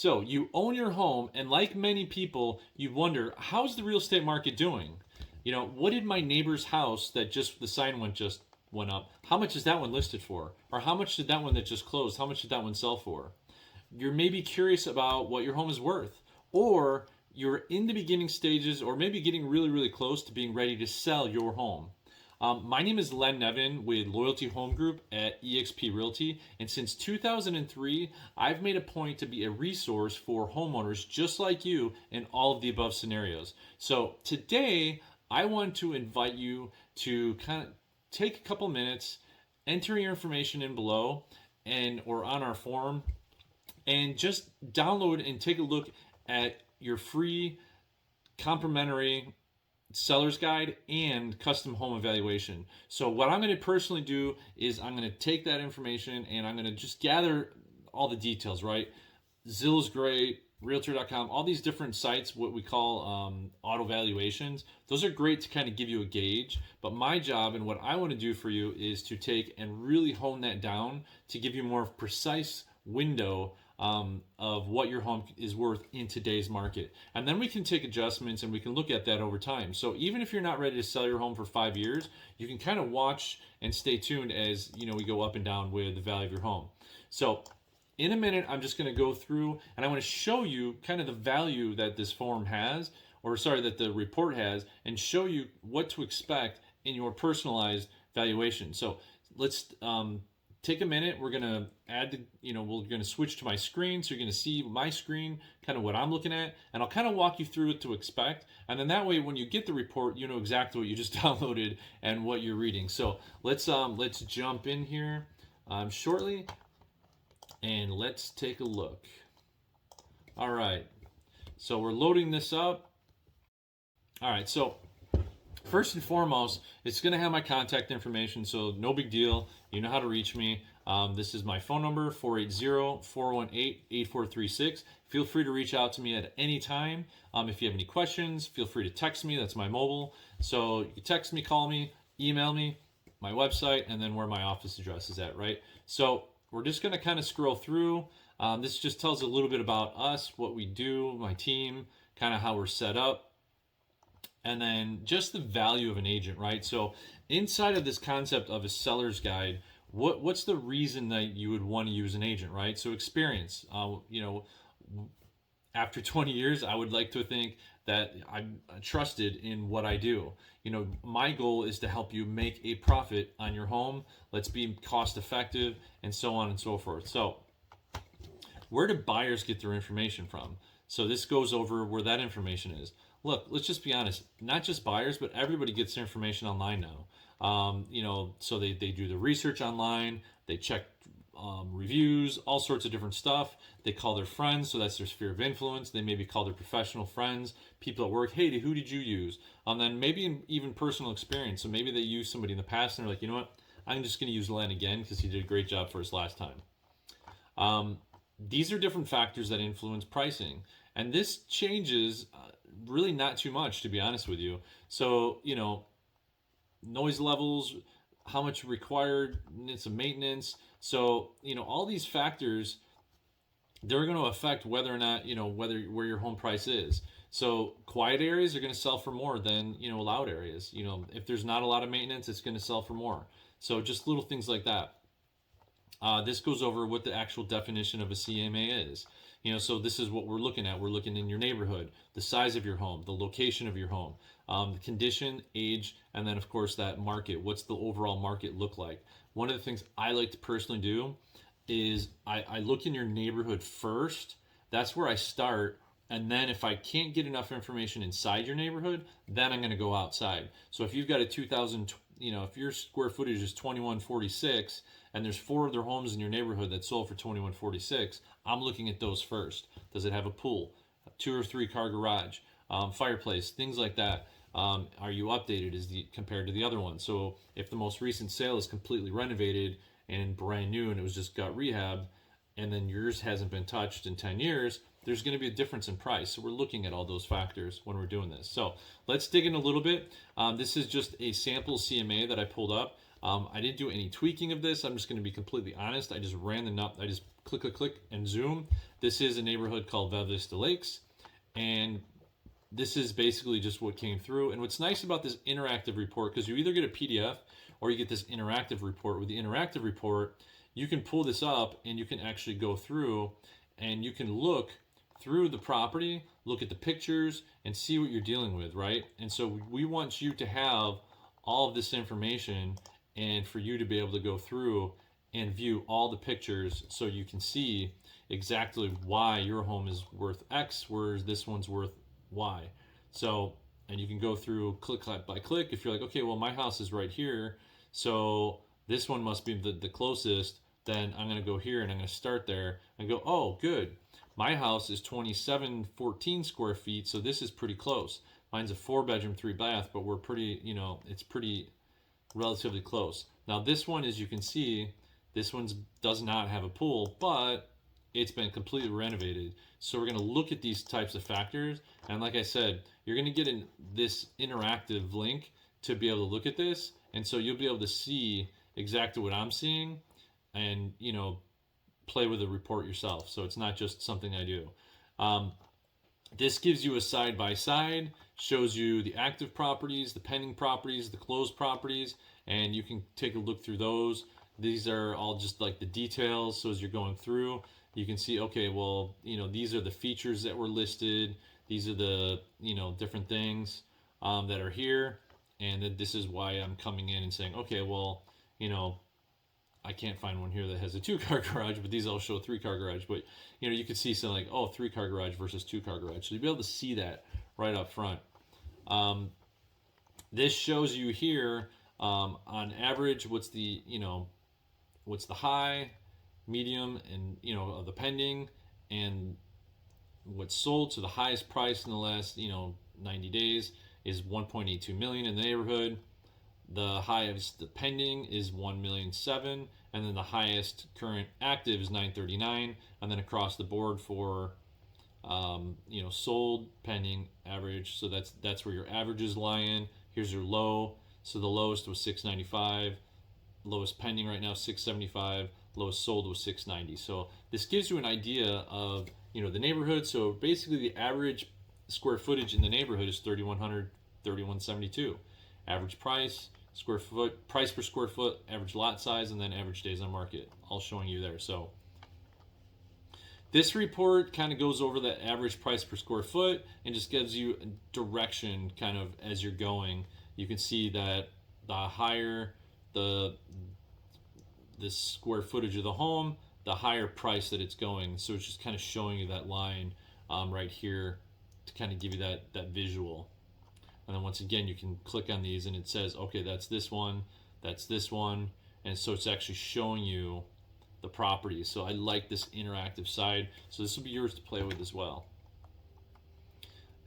So you own your home, and like many people, you wonder, how's the real estate market doing? What did my neighbor's house that just the sign just went up? How much is that one listed for? Or how much did that one that just closed? How much did that one sell for? You're maybe curious about what your home is worth, or you're in the beginning stages, or maybe getting really, really close to being ready to sell your home. My name is Len Nevin with Loyalty Home Group at eXp Realty, and since 2003, I've made a point to be a resource for homeowners just like you in all of the above scenarios. So today, I want to invite you to kind of take a couple minutes, enter your information in below, and or on our form, and just download and take a look at your free complimentary seller's guide and custom home evaluation. So what I'm going to personally do is I'm going to take that information and I'm going to just gather all the details, right? Zillow's great, realtor.com, all these different sites, what we call auto valuations. Those are great to kind of give you a gauge, but my job and what I want to do for you is to take and really hone that down to give you more precise window of what your home is worth in today's market. And then we can take adjustments and we can look at that over time. So even if you're not ready to sell your home for 5 years, you can kind of watch and stay tuned as we go up and down with the value of your home. So in a minute, I'm just going to go through and I want to show you kind of the value that this form has, or sorry, that the report has, and show you what to expect in your personalized valuation. So let's take a minute. We're going to add, we're going to switch to my screen. So you're going to see my screen, kind of what I'm looking at, and I'll kind of walk you through what to expect. And then that way, when you get the report, you know exactly what you just downloaded and what you're reading. So let's jump in here shortly, and let's take a look. All right. So we're loading this up. All right. So first and foremost, it's going to have my contact information, so no big deal. You know how to reach me. This is my phone number, 480-418-8436. Feel free to reach out to me at any time. If you have any questions, feel free to text me. That's my mobile. So you can text me, call me, email me, my website, and then where my office address is at, right? So we're just going to kind of scroll through. This just tells a little bit about us, what we do, my team, kind of how we're set up. And then just the value of an agent, right? So inside of this concept of a seller's guide, what's the reason that you would want to use an agent, right? So experience. After 20 years, I would like to think that I'm trusted in what I do. My goal is to help you make a profit on your home. Let's be cost effective and so on and so forth. So where do buyers get their information from? So this goes over where that information is. Look, let's just be honest. Not just buyers, but everybody gets their information online now. So they do the research online. They check reviews, all sorts of different stuff. They call their friends, so that's their sphere of influence. They maybe call their professional friends, people at work. Hey, who did you use? Then maybe even personal experience. So maybe they used somebody in the past, and they're like, you know what? I'm just going to use Len again because he did a great job for us last time. These are different factors that influence pricing, and this changes really not too much, to be honest with you. So noise levels, how much required needs of maintenance. So all these factors, they're going to affect whether or not where your home price is. So quiet areas are going to sell for more than loud areas. If there's not a lot of maintenance, it's going to sell for more. So just little things like that. This goes over what the actual definition of a CMA is. So this is what we're looking at. We're looking in your neighborhood, the size of your home, the location of your home, the condition, age, and then of course that market. What's the overall market look like? One of the things I like to personally do is I look in your neighborhood first. That's where I start. And then if I can't get enough information inside your neighborhood, then I'm going to go outside. So if you've got a 2000, if your square footage is 2146 and there's 4 other homes in your neighborhood that sold for 2146, I'm looking at those first. Does it have a pool, a 2 or 3 car garage, fireplace, things like that? Are you updated compared to the other one? So if the most recent sale is completely renovated and brand new and it was just got rehabbed, and then yours hasn't been touched in 10 years, there's going to be a difference in price. So we're looking at all those factors when we're doing this. So let's dig in a little bit. This is just a sample CMA that I pulled up. I didn't do any tweaking of this. I'm just going to be completely honest. I just ran the I just click, and zoom. this is a neighborhood called Val Vista Lakes, and this is basically just what came through. And what's nice about this interactive report, because you either get a PDF or you get this interactive report. With the interactive report, you can pull this up and you can actually go through and you can look through the property, look at the pictures, and see what you're dealing with, right? And so we want you to have all of this information and for you to be able to go through and view all the pictures so you can see exactly why your home is worth X, whereas this one's worth Y. So, and you can go through click by click. If you're like, okay, well, my house is right here, so this one must be the closest, then I'm going to go here and I'm going to start there and go, oh, good. My house is 2714 square feet, so this is pretty close. Mine's a 4-bedroom, 3-bath, but we're pretty, it's pretty relatively close. Now this one, as you can see, this one does not have a pool, but it's been completely renovated. So we're going to look at these types of factors, and like I said, you're going to get this interactive link to be able to look at this, and so you'll be able to see exactly what I'm seeing, and play with the report yourself. So it's not just something I do. This gives you a side by side, shows you the active properties, the pending properties, the closed properties, and you can take a look through those. These are all just like the details. So as you're going through, you can see, okay, well, these are the features that were listed. These are the, different things that are here. And then this is why I'm coming in and saying, okay, well, I can't find one here that has a 2-car garage, but these all show a 3-car garage. But you could see something like, oh, 3-car garage versus 2-car garage. So you'll be able to see that right up front. This shows you here on average what's the high, medium, and of the pending, and what's sold. So the highest price in the last 90 days is 1.82 million in the neighborhood. The highest the pending is 1,000,007, and then the highest current active is 939, and then across the board for sold, pending, average. So that's where your averages lie in. Here's your low. So the lowest was 695, lowest pending right now 675, lowest sold was 690. So this gives you an idea of the neighborhood. So basically the average square footage in the neighborhood is 3,100, 3,172. Average price per square foot, average lot size, and then average days on market, all showing you there. So this report kind of goes over the average price per square foot and just gives you a direction kind of as you're going. You can see that the higher the square footage of the home, the higher price that it's going. So it's just kind of showing you that line right here to kind of give you that visual. And then once again, you can click on these and it says, okay, that's this one, and so it's actually showing you the properties. So I like this interactive side. So this will be yours to play with as well.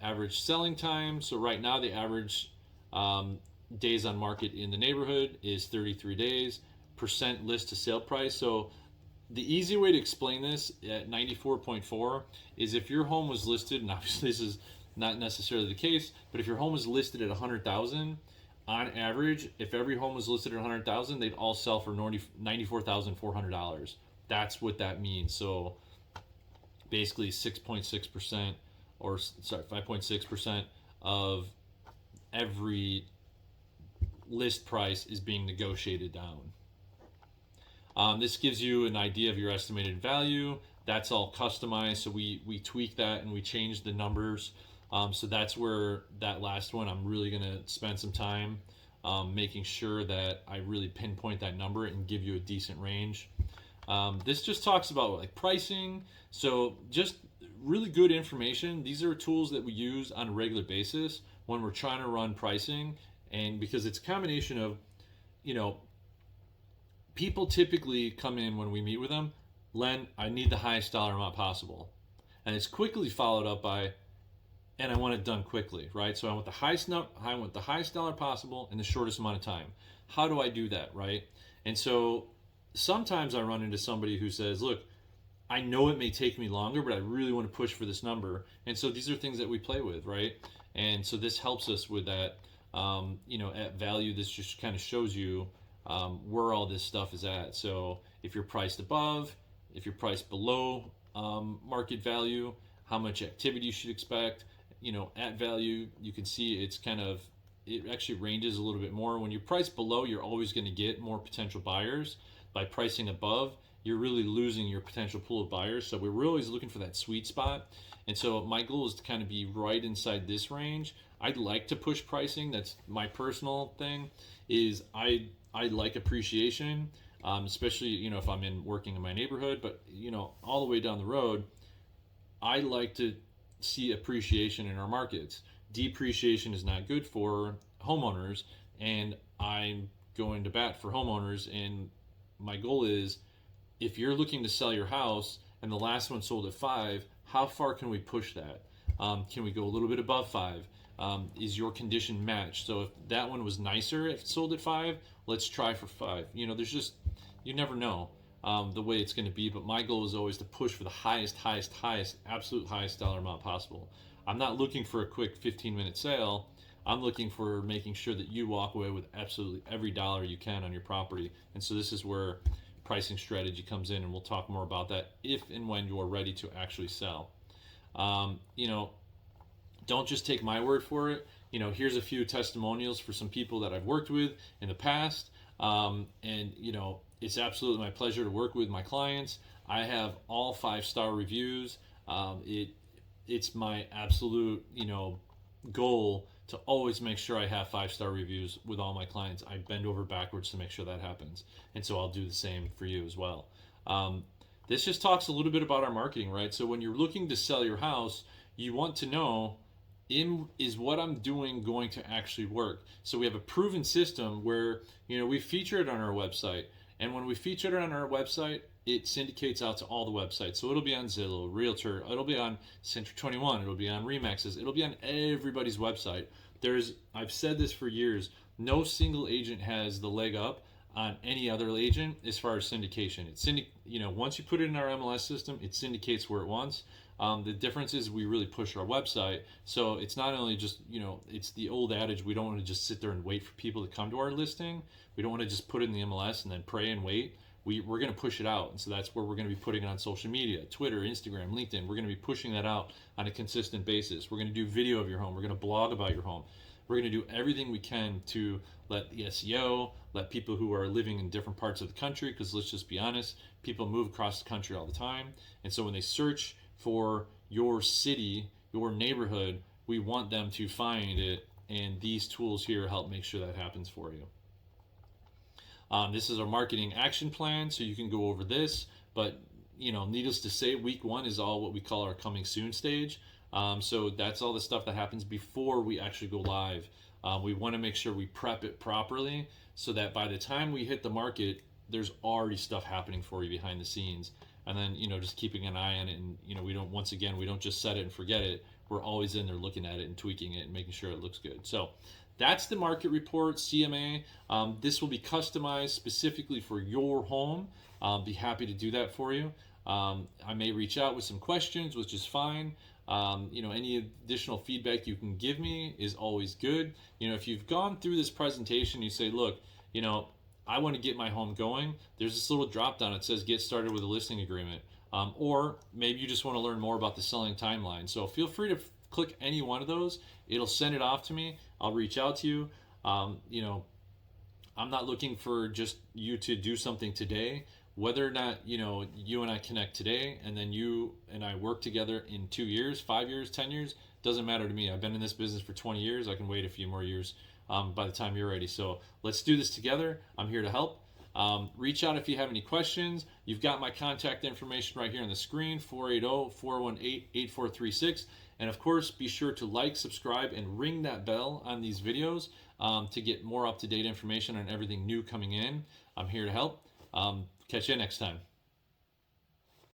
Average selling time. So right now the average days on market in the neighborhood is 33 days. Percent list to sale price. So the easy way to explain this at 94.4 is if your home was listed, and obviously this is not necessarily the case, but if your home is listed at 100,000, on average, if every home was listed at 100,000, they'd all sell for $94,400. That's what that means. So basically 6.6%, or sorry, 5.6% of every list price is being negotiated down. This gives you an idea of your estimated value. That's all customized, so we tweak that and we change the numbers. So that's where that last one, I'm really going to spend some time making sure that I really pinpoint that number and give you a decent range. This just talks about like pricing. So just really good information. These are tools that we use on a regular basis when we're trying to run pricing, and because it's a combination of, people typically come in when we meet with them, Len, I need the highest dollar amount possible. And it's quickly followed up by, and I want it done quickly, right? So I want the highest dollar possible in the shortest amount of time. How do I do that, right? And so sometimes I run into somebody who says, look, I know it may take me longer, but I really want to push for this number. And so these are things that we play with, right? And so this helps us with that. At value, this just kind of shows you where all this stuff is at. So if you're priced above, if you're priced below market value, how much activity you should expect. At value, you can see it actually ranges a little bit more. When you price below, you're always going to get more potential buyers. By pricing above, you're really losing your potential pool of buyers. So we're always looking for that sweet spot. And so my goal is to kind of be right inside this range. I'd like to push pricing. That's my personal thing. Is I like appreciation, especially if I'm working in my neighborhood. But all the way down the road, I like to see appreciation in our markets. Depreciation is not good for homeowners, and I'm going to bat for homeowners. And my goal is, if you're looking to sell your house and the last one sold at 5, how far can we push that? Can we go a little bit above 5? Is your condition matched? So if that one was nicer, if it sold at 5, let's try for 5. There's just, you never know the way it's going to be. But my goal is always to push for the highest, absolute highest dollar amount possible. I'm not looking for a quick 15-minute sale. I'm looking for making sure that you walk away with absolutely every dollar you can on your property. And so this is where pricing strategy comes in, and we'll talk more about that if and when you are ready to actually sell. Don't just take my word for it. Here's a few testimonials for some people that I've worked with in the past. It's absolutely my pleasure to work with my clients. I have all 5-star reviews. It's my absolute, goal to always make sure I have 5-star reviews with all my clients. I bend over backwards to make sure that happens. And so I'll do the same for you as well. This just talks a little bit about our marketing, right? So when you're looking to sell your house, you want to know, is what I'm doing going to actually work? So we have a proven system where, we feature it on our website. And when we feature it on our website, it syndicates out to all the websites. So it'll be on Zillow, Realtor, it'll be on Century 21, it'll be on Remax's, it'll be on everybody's website. I've said this for years, no single agent has the leg up on any other agent as far as syndication. Once you put it in our MLS system, it syndicates where it wants. The difference is we really push our website. So it's not only just, it's the old adage, we don't want to just sit there and wait for people to come to our listing. We don't want to just put it in the MLS and then pray and wait. We're going to push it out. And so that's where we're going to be putting it on social media, Twitter, Instagram, LinkedIn. We're going to be pushing that out on a consistent basis. We're going to do video of your home. We're going to blog about your home. We're going to do everything we can to let the SEO, let people who are living in different parts of the country, because let's just be honest, people move across the country all the time. And so when they search for your city, your neighborhood, we want them to find it. And these tools here help make sure that happens for you. This is our marketing action plan, so you can go over this. But needless to say, week 1 is all what we call our coming soon stage. So that's all the stuff that happens before we actually go live. We want to make sure we prep it properly so that by the time we hit the market, there's already stuff happening for you behind the scenes. And then just keeping an eye on it, and we don't just set it and forget it. We're always in there looking at it and tweaking it and making sure it looks good. So that's the market report, CMA. This will be customized specifically for your home. I'll be happy to do that for you. I may reach out with some questions, which is fine. Any additional feedback you can give me is always good. If you've gone through this presentation, you say, look, I want to get my home going. There's this little drop down. It says get started with a listing agreement. Or maybe you just want to learn more about the selling timeline. So feel free to click any one of those. It'll send it off to me. I'll reach out to you. I'm not looking for just you to do something today. Whether or not, you and I connect today and then you and I work together in 2 years, 5 years, 10 years, doesn't matter to me. I've been in this business for 20 years. I can wait a few more years by the time you're ready. So let's do this together. I'm here to help. Reach out if you have any questions. You've got my contact information right here on the screen, 480-418-8436. And of course, be sure to like, subscribe, and ring that bell on these videos to get more up-to-date information on everything new coming in. I'm here to help. Catch you next time.